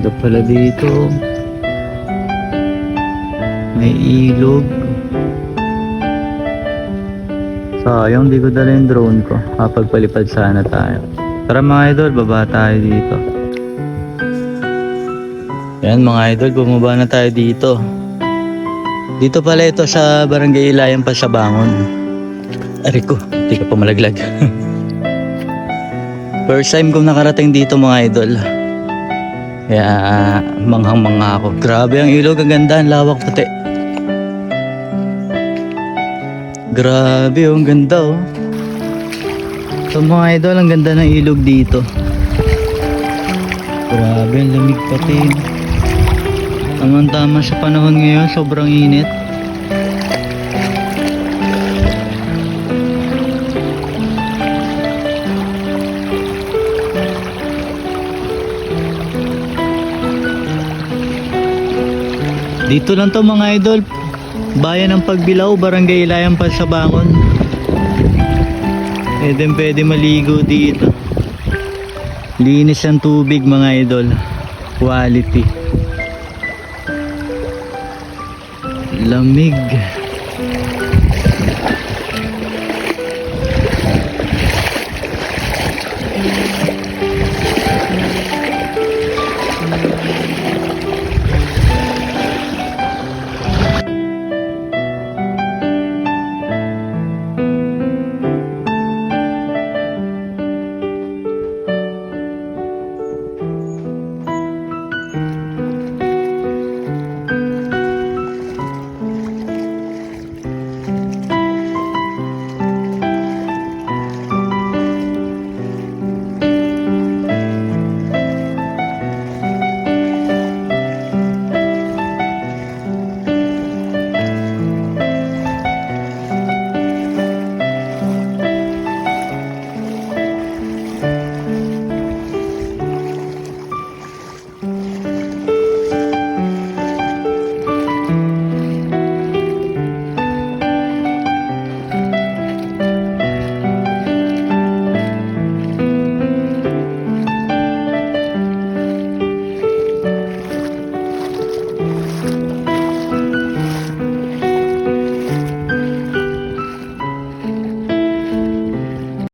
Ganda pala dito. May ilog. Sayang, di ko dala yung drone ko. Kapagpalipad sana tayo. Tara mga idol, baba tayo dito. Yan mga idol, bumaba na tayo dito. Dito pala ito sa Barangay Ilayan pa sa Bangon. Ari ko, di ka pa malaglag. First time kong nakarating dito mga idol. Kaya manghang-mangha ako. Grabe ang ilog, ang ganda, ang lawak pati. Grabe, ang ganda oh. So mga idol, ang ganda ng ilog dito. Grabe, ang lamig pati. Tama sa panahon ngayon, sobrang init. Dito lang to mga idol. Bayan ng Pagbilao, Barangay Ilayan pa sa Bangon. Pwede maligo dito. Linis ang tubig mga idol. Quality. Lamig.